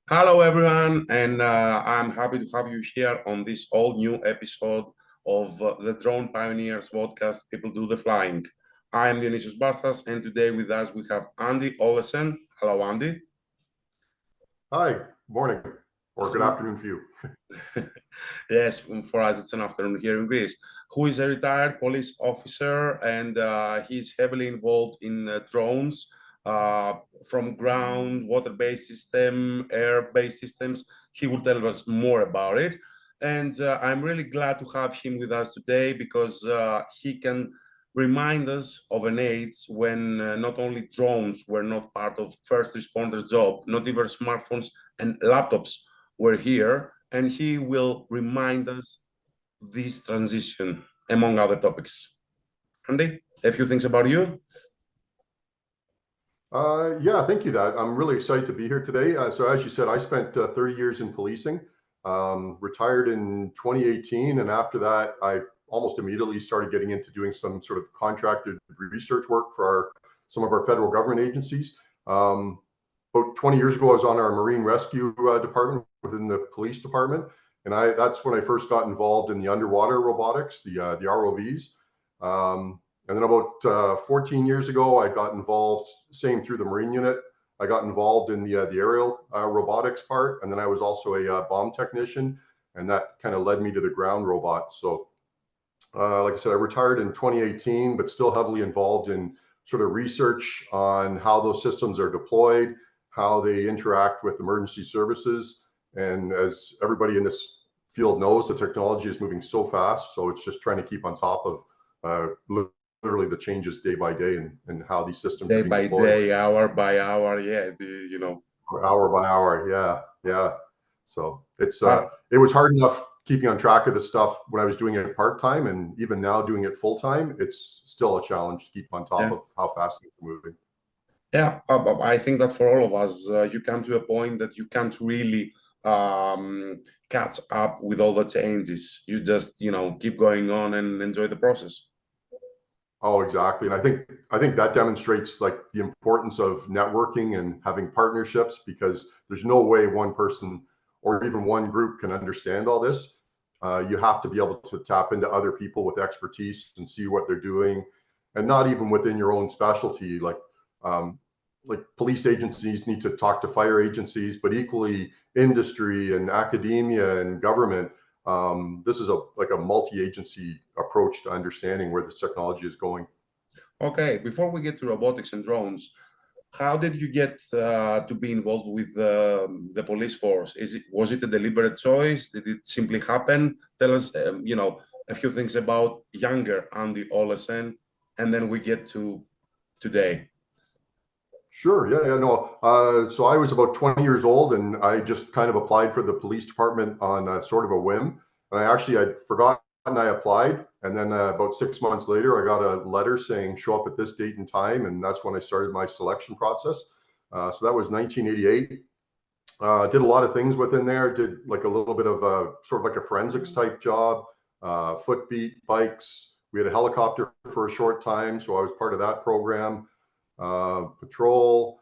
Hello, everyone, and I'm happy to have you here on this all new episode of the Drone Pioneers Vodcast. People do the flying. I am Dionysios Bastas, and today with us we have Andy Olesen. Hello, Andy. Hi, morning, or good afternoon for you. Yes, for us it's an afternoon here in Greece. Who is a retired police officer, and he's heavily involved in drones. From ground, water-based system, air-based systems. He will tell us more about it. And I'm really glad to have him with us today because he can remind us of an age when not only drones were not part of first responders' job, not even smartphones and laptops were here, and he will remind us this transition, among other topics. Andy, a few things about you. Yeah, thank you. I'm really excited to be here today. So as you said, I spent 30 years in policing, retired in 2018. And after that, I almost immediately started getting into doing some sort of contracted research work for some of our federal government agencies. About 20 years ago, I was on our Marine Rescue department within the police department. And that's when I first got involved in the underwater robotics, the ROVs. And then about 14 years ago, I got involved, same through the Marine unit. I got involved in the aerial robotics part. And then I was also a bomb technician, and that kind of led me to the ground robots. So like I said, I retired in 2018, but still heavily involved in sort of research on how those systems are deployed, how they interact with emergency services. And as everybody in this field knows, the technology is moving so fast. So it's just trying to keep on top of literally the changes day by day and how these systems day are being by deployed. day, hour by hour, yeah, hour by hour, yeah. So it's it was hard enough keeping on track of the stuff when I was doing it part-time, and even now doing it full-time, it's still a challenge to keep on top of how fast things are moving. Yeah, I think that for all of us, you come to a point that you can't really catch up with all the changes. You just, keep going on and enjoy the process. Oh, exactly. And I think that demonstrates like the importance of networking and having partnerships, because there's no way one person or even one group can understand all this. You have to be able to tap into other people with expertise and see what they're doing, and not even within your own specialty. Like police agencies need to talk to fire agencies, but equally industry and academia and government. This is like a multi-agency approach to understanding where this technology is going. Okay, before we get to robotics and drones, how did you get to be involved with the police force? Was it a deliberate choice? Did it simply happen? Tell us, a few things about younger Andy Olesen, and then we get to today. Sure. Yeah. No. So I was about 20 years old, and I just kind of applied for the police department on sort of a whim. And I'd forgotten I applied. And then about 6 months later, I got a letter saying, show up at this date and time. And that's when I started my selection process. So that was 1988. Did a lot of things within there. Did like a little bit of sort of like a forensics type job, footbeat, bikes. We had a helicopter for a short time, so I was part of that program. Patrol.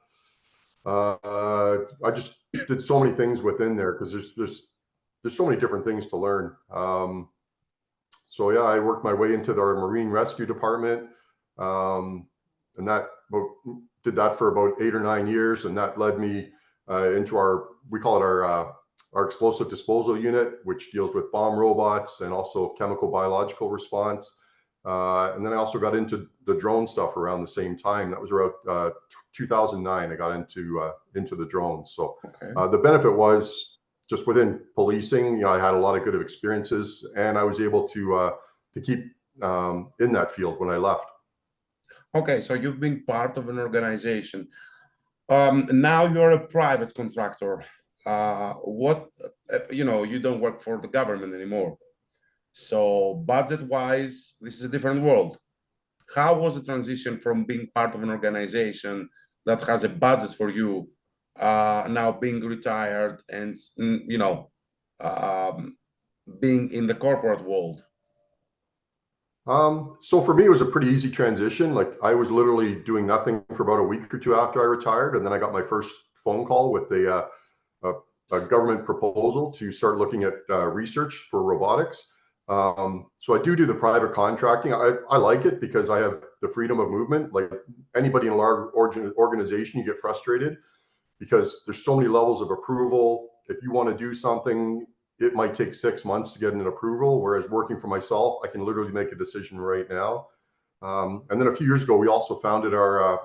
I just did so many things within there because there's so many different things to learn. So yeah, I worked my way into our Marine Rescue Department, and did that for about 8 or 9 years, and that led me into we call it our explosive disposal unit, which deals with bomb robots and also chemical biological response. And then I also got into the drone stuff around the same time. That was around 2009. I got into the drones. So the benefit was just within policing. I had a lot of good experiences, and I was able to keep in that field when I left. Okay, so you've been part of an organization. Now you're a private contractor. You don't work for the government anymore. So budget-wise, this is a different world. How was the transition from being part of an organization that has a budget for you, now being retired and, being in the corporate world? So for me, it was a pretty easy transition. Like I was literally doing nothing for about a week or two after I retired, and then I got my first phone call with a, a government proposal to start looking at research for robotics. So I do the private contracting. I like it because I have the freedom of movement. Like anybody in a large organization, you get frustrated because there's so many levels of approval. If you want to do something, it might take 6 months to get an approval. Whereas working for myself, I can literally make a decision right now. And then a few years ago, we also founded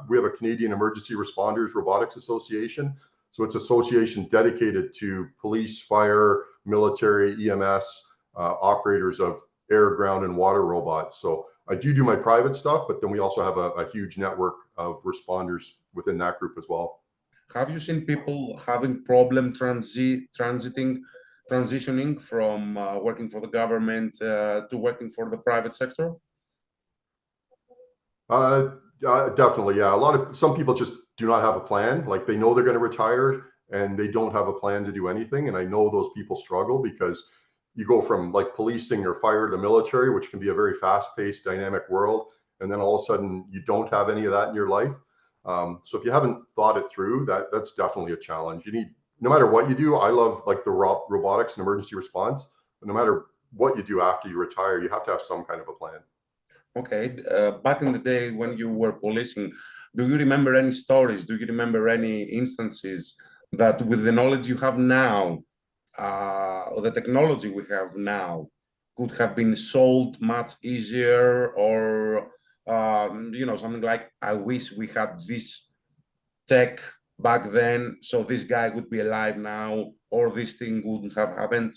we have a Canadian Emergency Responders Robotics Association. So it's an association dedicated to police, fire, military, EMS, operators of air, ground, and water robots. So I do my private stuff, but then we also have a huge network of responders within that group as well. Have you seen people having problem transitioning from working for the government to working for the private sector? Uh, Definitely, yeah. Some people just do not have a plan. Like they know they're going to retire and they don't have a plan to do anything. And I know those people struggle because you go from like policing or fire to military, which can be a very fast-paced, dynamic world, and then all of a sudden you don't have any of that in your life. So if you haven't thought it through, that's definitely a challenge. You need, no matter what you do. I love like the robotics and emergency response, but no matter what you do after you retire, you have to have some kind of a plan. Okay, back in the day when you were policing, do you remember any stories? Do you remember any instances that with the knowledge you have now, or the technology we have now, could have been solved much easier, or something like, I wish we had this tech back then, so this guy would be alive now, or this thing wouldn't have happened?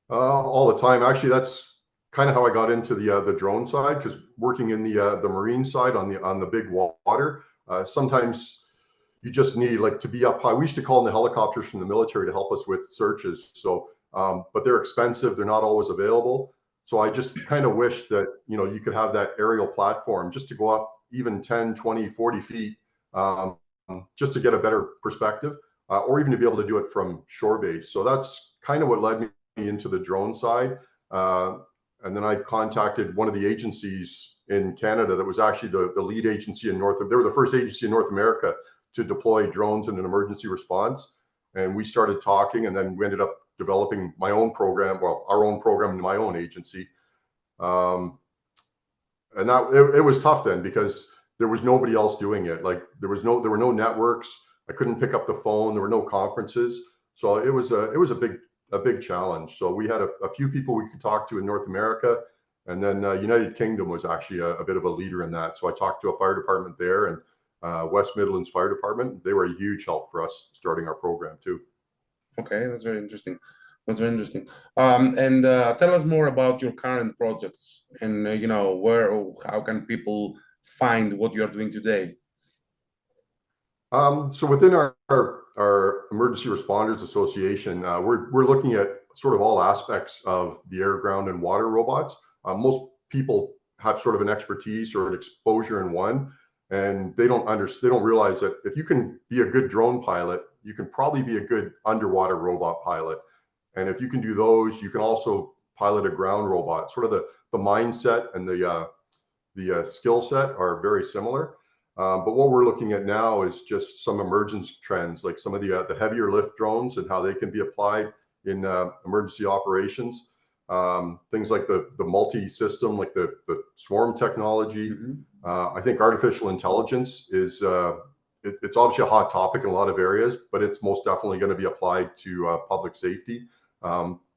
All the time. Actually, that's kind of how I got into the drone side, because working in the marine side on the big water, sometimes you just need like to be up high. We used to call in the helicopters from the military to help us with searches. So, but they're expensive. They're not always available. So I just kind of wish that, you could have that aerial platform just to go up even 10, 20, 40 feet, um, just to get a better perspective, or even to be able to do it from shore base. So that's kind of what led me into the drone side. And then I contacted one of the agencies in Canada that was actually the lead agency in they were the first agency in North America to deploy drones in an emergency response. And we started talking, and then we ended up developing my own program, well, our own program in my own agency. And it was tough then because there was nobody else doing it. Like there were no networks. I couldn't pick up the phone. There were no conferences. So it was a big challenge. So we had a few people we could talk to in North America, and then United Kingdom was actually a bit of a leader in that. So I talked to a fire department there, and West Midlands Fire Department. They were a huge help for us starting our program too. Okay, that's very interesting. That's very interesting. And tell us more about your current projects, and where or how can people find what you are doing today? So within our Emergency Responders Association, we're looking at sort of all aspects of the air, ground, and water robots. Most people have sort of an expertise or an exposure in one, and they don't realize that if you can be a good drone pilot, you can probably be a good underwater robot pilot. And if you can do those, you can also pilot a ground robot. Sort of the mindset and the skill set are very similar. But what we're looking at now is just some emergence trends, like some of the heavier lift drones and how they can be applied in emergency operations. Things like the multi-system, like the swarm technology. Mhm. I think artificial intelligence is it's obviously a hot topic in a lot of areas, but it's most definitely going to be applied to public safety,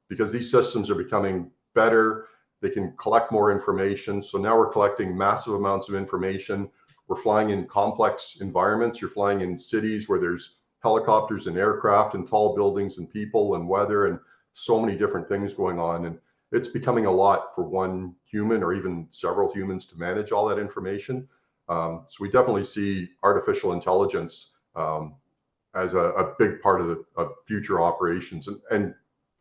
because these systems are becoming better. They can collect more information. So now we're collecting massive amounts of information. We're flying in complex environments. You're flying in cities where there's helicopters and aircraft and tall buildings and people and weather and so many different things going on. And it's becoming a lot for one human or even several humans to manage all that information. So we definitely see artificial intelligence as a big part of future operations, and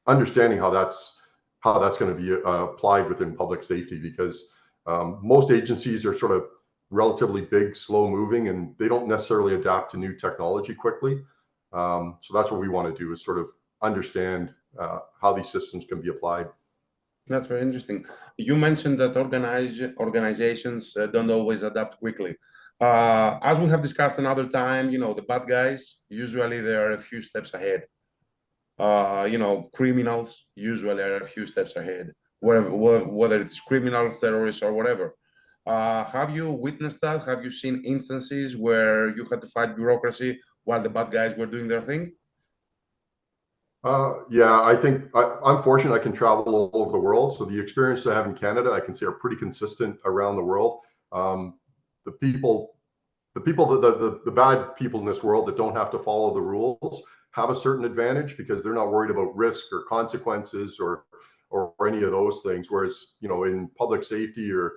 understanding how that's going to be applied within public safety, because most agencies are sort of relatively big, slow moving, and they don't necessarily adapt to new technology quickly. So that's what we want to do, is sort of understand how these systems can be applied. That's very interesting. You mentioned that organizations don't always adapt quickly. As we have discussed another time, the bad guys, usually they are a few steps ahead. Criminals usually are a few steps ahead, whether it's criminals, terrorists, or whatever. Have you witnessed that? Have you seen instances where you had to fight bureaucracy while the bad guys were doing their thing? Yeah, I'm fortunate I can travel all over the world. So the experience I have in Canada, I can say are pretty consistent around the world. Um, the people, the bad people in this world that don't have to follow the rules have a certain advantage because they're not worried about risk or consequences or any of those things. Whereas, in public safety or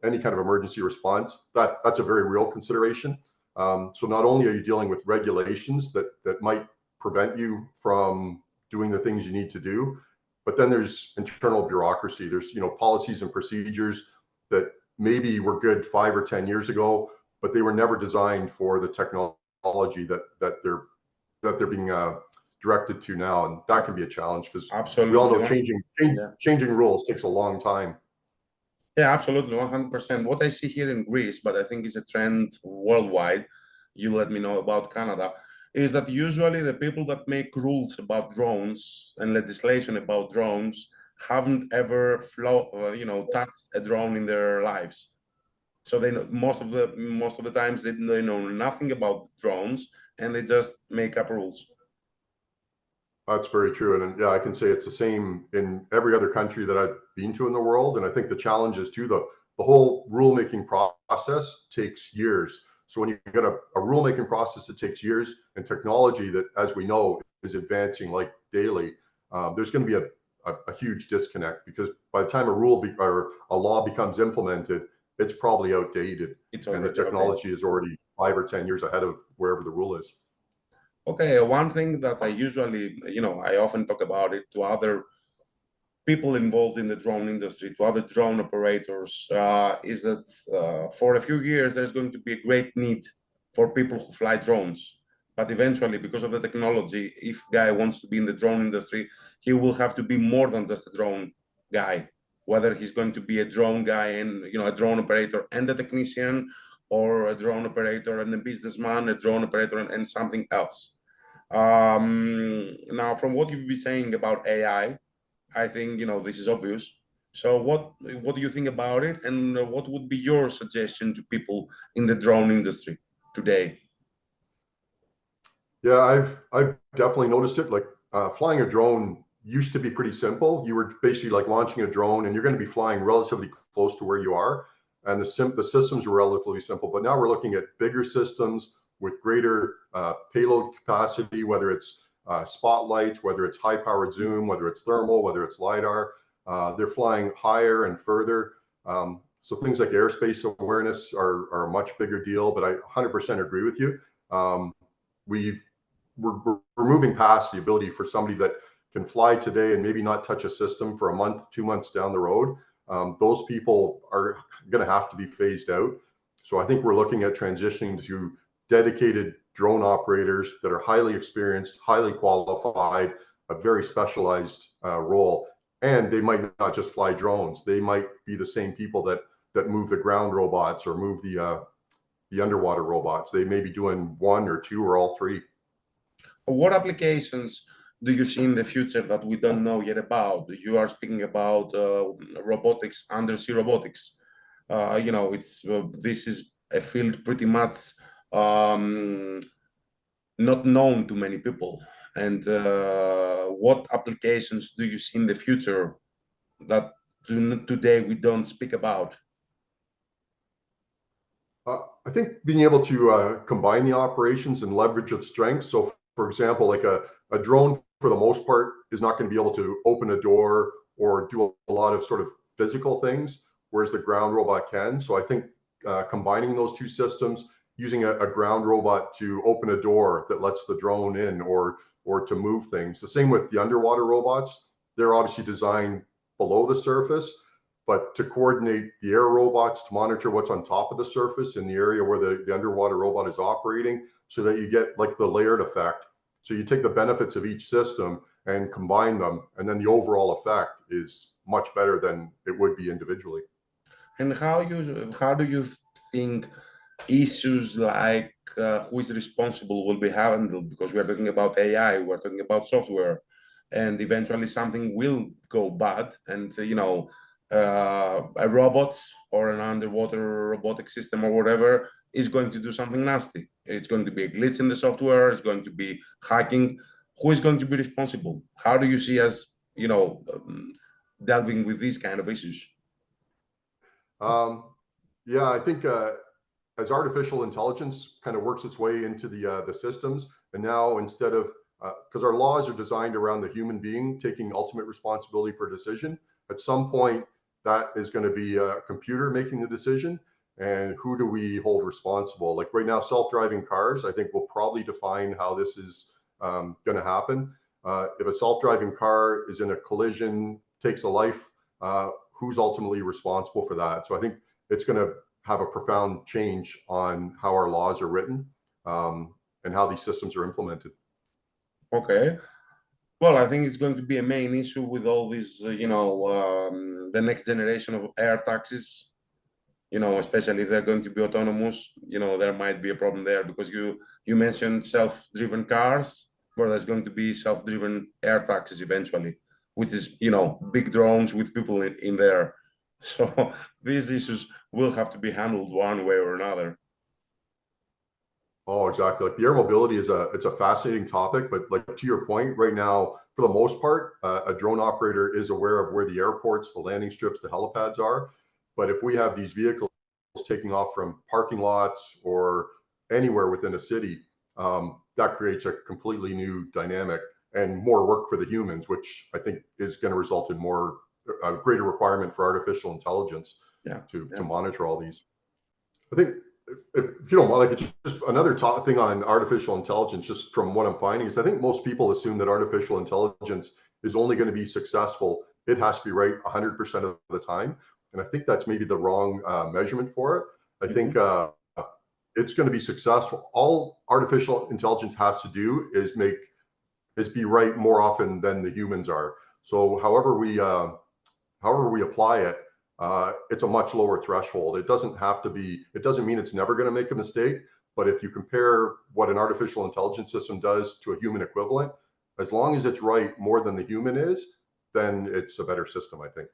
any kind of emergency response, that's a very real consideration. So not only are you dealing with regulations that might prevent you from doing the things you need to do, but then there's internal bureaucracy. There's policies and procedures that maybe were good 5 or 10 years ago, but they were never designed for the technology that they're being directed to now, and that can be a challenge because we all Absolutely. know changing rules takes a long time. Yeah, absolutely, 100%. What I see here in Greece, but I think is a trend worldwide, you let me know about Canada, is that usually the people that make rules about drones and legislation about drones haven't ever touched a drone in their lives. So they know, most of the times they know nothing about drones and they just make up rules. That's very true. And yeah, I can say it's the same in every other country that I've been to in the world. And I think the challenge is too, the whole rulemaking process takes years. So when you get a rulemaking process that takes years and technology that, as we know, is advancing like daily, there's going to be a huge disconnect because by the time or a law becomes implemented, it's probably outdated It's and the already okay. technology is already 5 or 10 years ahead of wherever the rule is. Okay, one thing that I usually, I often talk about it to other people involved in the drone industry, to other drone operators, is that for a few years there's going to be a great need for people who fly drones. But eventually, because of the technology, if a guy wants to be in the drone industry, he will have to be more than just a drone guy. Whether he's going to be a drone guy and a drone operator and a technician, or a drone operator and a businessman, a drone operator and something else. Now, from what you've been saying about I think this is obvious. So what do you think about it, and what would be your suggestion to people in the drone industry today? Yeah, I've definitely noticed it. Like flying a drone used to be pretty simple. You were basically like launching a drone, and you're going to be flying relatively close to where you are, and the systems were relatively simple. But now we're looking at bigger systems with greater payload capacity, whether it's spotlights, whether it's high-powered zoom, whether it's thermal, whether it's lidar. They're flying higher and further. So things like airspace awareness are a much bigger deal. But I 100% agree with you. We've we're moving past the ability for somebody that can fly today and maybe not touch a system for a month, 2 months down the road. Those people are going to have to be phased out. So I think we're looking at transitioning to dedicated drone operators that are highly experienced, highly qualified, a very specialized role. And they might not just fly drones. They might be the same people that move the ground robots or move the underwater robots. They may be doing one or two or all three. What applications do you see in the future that we don't know yet about? You are speaking about robotics, undersea robotics. It's this is a field pretty much um, not known to many people. And what applications do you see in the future that today we don't speak about? I think being able to combine the operations and leverage its strengths. So, for example, like a drone, for the most part, is not going to be able to open a door or do a lot of sort of physical things, whereas the ground robot can. So, I think combining those two systems, using a ground robot to open a door that lets the drone in or to move things. The same with the underwater robots. They're obviously designed below the surface, but to coordinate the air robots to monitor what's on top of the surface in the area where the underwater robot is operating, so that you get like the layered effect. So you take the benefits of each system and combine them, and then the overall effect is much better than it would be individually. And how do you think issues like who is responsible will be handled? Because we are talking about AI, we're talking about software, and eventually something will go bad, and a robot or an underwater robotic system or whatever is going to do something nasty. It's going to be a glitch in the software. It's going to be hacking. Who is going to be responsible? How do you see us, delving with these kind of issues? Yeah, I think as artificial intelligence kind of works its way into the systems, and now instead of because our laws are designed around the human being taking ultimate responsibility for a decision, at some point that is going to be a computer making the decision, and who do we hold responsible? Like right now, self-driving cars, I think will probably define how this is going to happen. If a self-driving car is in a collision, takes a life, who's ultimately responsible for that? So I think it's going to have a profound change on how our laws are written, and how these systems are implemented. Okay. Well, I think it's going to be a main issue with all these, the next generation of air taxis, especially if they're going to be autonomous, there might be a problem there because you mentioned self-driven cars, where there's going to be self-driven air taxis eventually, which is, big drones with people in there. So these issues will have to be handled one way or another. Oh, exactly. Like the air mobility it's a fascinating topic, but like to your point, right now, for the most part, a drone operator is aware of where the airports, the landing strips, the helipads are. But if we have these vehicles taking off from parking lots or anywhere within a city, that creates a completely new dynamic and more work for the humans, which I think is going to result in a greater requirement for artificial intelligence to monitor all these. I think if you don't mind, like it's just another thing on artificial intelligence, just from what I'm finding, is I think most people assume that artificial intelligence is only going to be successful. It has to be right 100% of the time. And I think that's maybe the wrong measurement for it. I think it's going to be successful. All artificial intelligence has to do is be right more often than the humans are. So however we apply it, it's a much lower threshold. It doesn't have to be, it doesn't mean it's never going to make a mistake. But if you compare what an artificial intelligence system does to a human equivalent, as long as it's right more than the human is, then it's a better system, I think.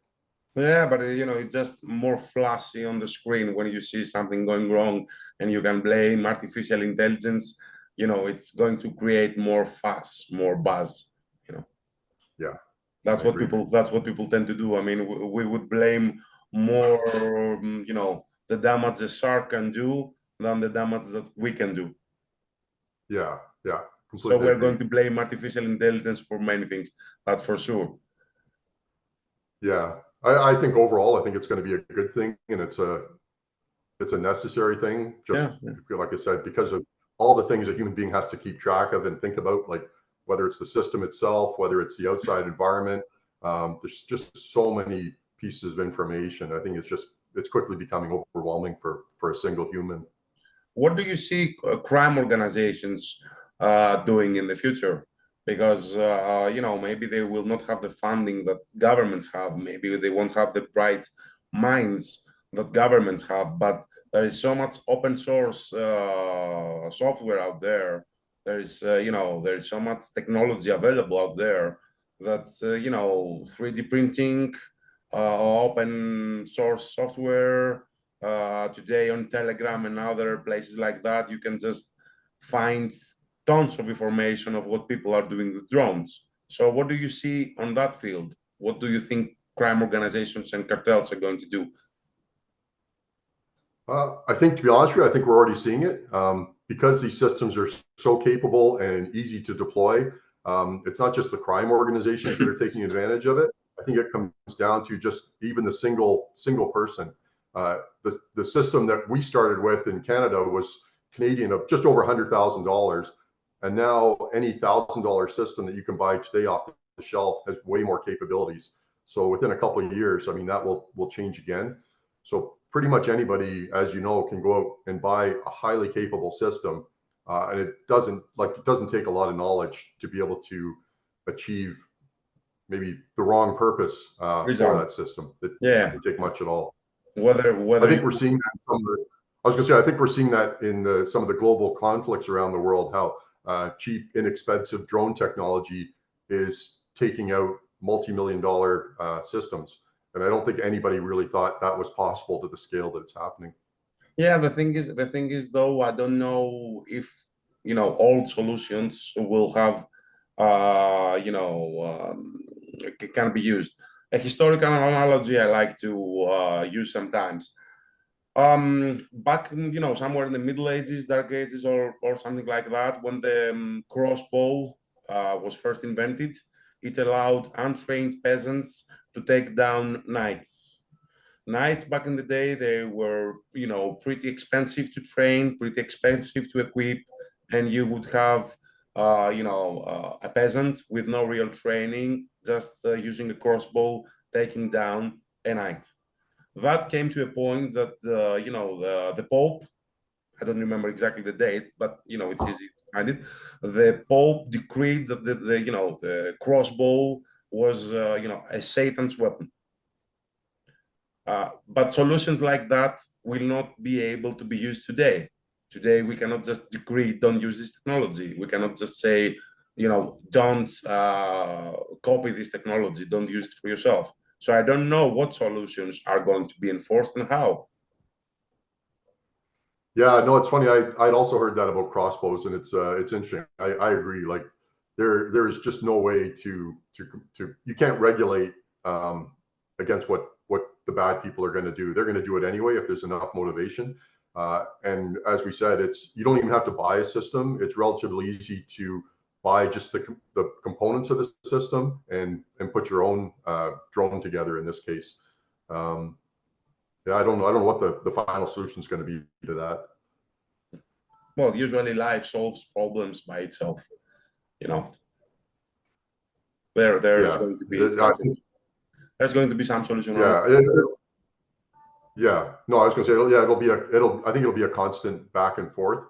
Yeah, but it's just more flashy on the screen when you see something going wrong, and you can blame artificial intelligence. It's going to create more fuss, more buzz. Yeah, That's I what agree. people tend to do. I mean, we would blame more, the damage the shark can do than the damage that we can do. Yeah, So completely we're agree. going to blame artificial intelligence for many things. That's for sure. Yeah, I think overall, I think it's going to be a good thing, and it's a necessary thing. Just like I said, because of all the things a human being has to keep track of and think about, like whether it's the system itself, whether it's the outside environment. There's just so many pieces of information. I think it's quickly becoming overwhelming for a single human. What do you see crime organizations doing in the future? Because maybe they will not have the funding that governments have. Maybe they won't have the bright minds that governments have. But there is so much open source software out there. There is so much technology available out there that 3D printing, open source software. Today on Telegram and other places like that, you can just find tons of information of what people are doing with drones. So what do you see on that field? What do you think crime organizations and cartels are going to do? I think, to be honest with you, I think we're already seeing it, because these systems are so capable and easy to deploy. It's not just the crime organizations that are taking advantage of it. I think it comes down to just even the single person. The system that we started with in Canada was Canadian of just over $100,000, and now any $1,000 system that you can buy today off the shelf has way more capabilities. So within a couple of years, I mean, that will change again. So pretty much anybody, as you know, can go out and buy a highly capable system, and it doesn't take a lot of knowledge to be able to achieve, maybe the wrong purpose for that Results. system. It Yeah. doesn't take much at all. Whether I think we're seeing that from the, I was going to say, I think we're seeing that in some of the global conflicts around the world, how cheap, inexpensive drone technology is taking out multi-million-dollar systems. And I don't think anybody really thought that was possible to the scale that it's happening. Yeah, the thing is though, I don't know if all solutions will have can be used. A historical analogy I like to use sometimes. Back in, somewhere in the Middle Ages, Dark Ages, or something like that, when the crossbow was first invented, it allowed untrained peasants to take down knights. Knights back in the day, they were, pretty expensive to train, pretty expensive to equip, and you would have, a peasant with no real training, just using a crossbow, taking down a knight. That came to a point that, the Pope, I don't remember exactly the date, but, it's easy to find it. The Pope decreed that the crossbow was, a Satan's weapon. But solutions like that will not be able to be used today. Today, we cannot just decree, don't use this technology. We cannot just say, don't copy this technology, don't use it for yourself. So I don't know what solutions are going to be enforced and how. Yeah, no, it's funny. I'd also heard that about crossbows, and it's interesting. I agree. Like there is just no way to you can't regulate against what the bad people are going to do. They're going to do it anyway if there's enough motivation. And as we said, you don't even have to buy a system. It's relatively easy to buy just the components of the system and put your own drone together. In this case, yeah, I don't know what the final solution is going to be to that. Well, usually life solves problems by itself. You know, there's Yeah, going to be some there's going to be some solution. yeah, yeah. No, I was going to say, yeah, I think it'll be a constant back and forth,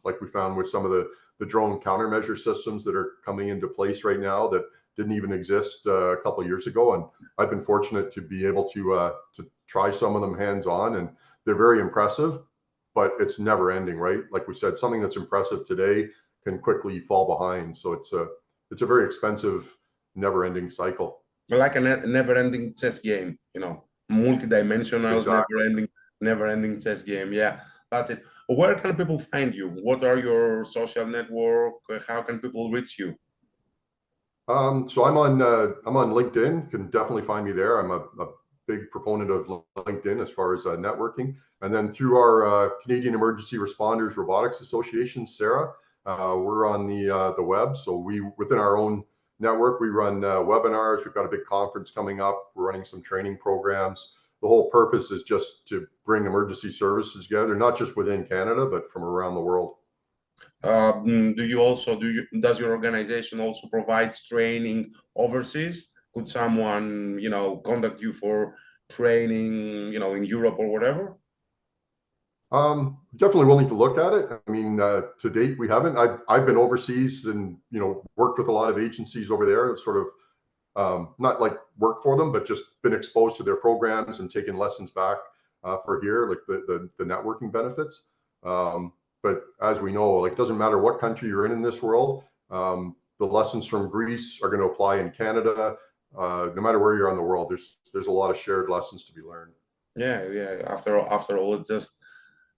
like we found with some of the drone countermeasure systems that are coming into place right now that didn't even exist a couple of years ago. And I've been fortunate to be able to try some of them hands on, and they're very impressive, but it's never ending, right? Like we said, something that's impressive today can quickly fall behind. So it's a very expensive, never ending cycle. Like a never-ending chess game, multi-dimensional, Exactly. never-ending chess game. Yeah, that's it. Where can people find you? What are your social network? How can people reach you? So I'm on LinkedIn. Can definitely find me there. I'm a big proponent of LinkedIn as far as networking. And then through our Canadian Emergency Responders Robotics Association, Sarah, we're on the web. So within our own network, we run webinars. We've got a big conference coming up. We're running some training programs. The whole purpose is just to bring emergency services together, not just within Canada, but from around the world. Does your organization also provides training overseas? Could someone, contact you for training, in Europe or whatever? Definitely willing to look at it. I mean, to date, we haven't. I've been overseas and worked with a lot of agencies over there. Sort of not like work for them, but just been exposed to their programs and taken lessons back for here, like the networking benefits. But as we know, like it doesn't matter what country you're in this world. The lessons from Greece are going to apply in Canada. No matter where you're on the world, there's a lot of shared lessons to be learned. Yeah. After all, it's just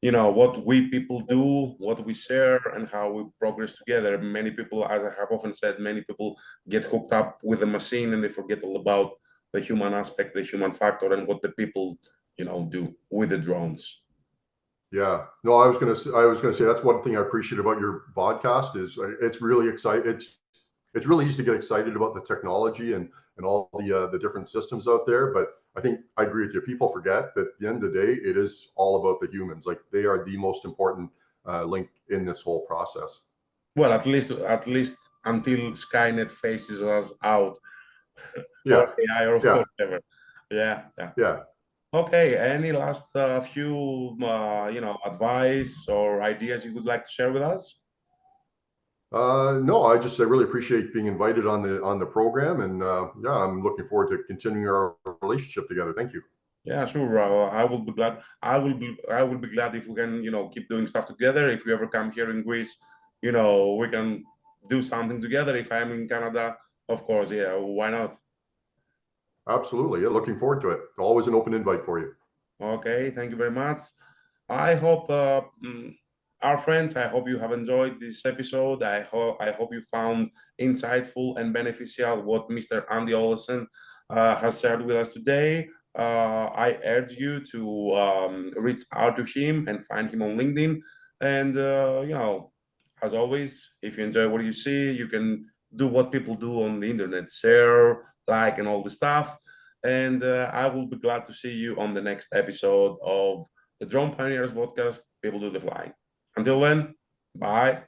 what we people do, what we share, and how we progress together. Many people, as I have often said, many people get hooked up with the machine and they forget all about the human aspect, the human factor, and what the people, do with the drones. Yeah, no, I was gonna say that's one thing I appreciate about your podcast is it's really exciting. It's really easy to get excited about the technology and all the different systems out there. But I think I agree with you. People forget that at the end of the day, it is all about the humans. Like they are the most important link in this whole process. Well, at least until Skynet faces us out, or Yeah, AI or yeah, whatever. Yeah, yeah. yeah. Okay. Any last few, advice or ideas you would like to share with us? No, I really appreciate being invited on the program, and yeah, I'm looking forward to continuing our relationship together. Thank you. Yeah, sure. I will be glad. I will be glad if we can, keep doing stuff together. If you ever come here in Greece, we can do something together. If I'm in Canada, of course, yeah, why not? Absolutely. Yeah, looking forward to it. Always an open invite for you. Okay, thank you very much. I hope our friends, I hope you have enjoyed this episode. I hope you found insightful and beneficial what Mr. Andy Olesen has shared with us today. I urge you to reach out to him and find him on LinkedIn. And as always, if you enjoy what you see, you can do what people do on the internet: share, like, and all the stuff. And I will be glad to see you on the next episode of the Drone Pioneers Podcast. People do the flying. Until then, bye.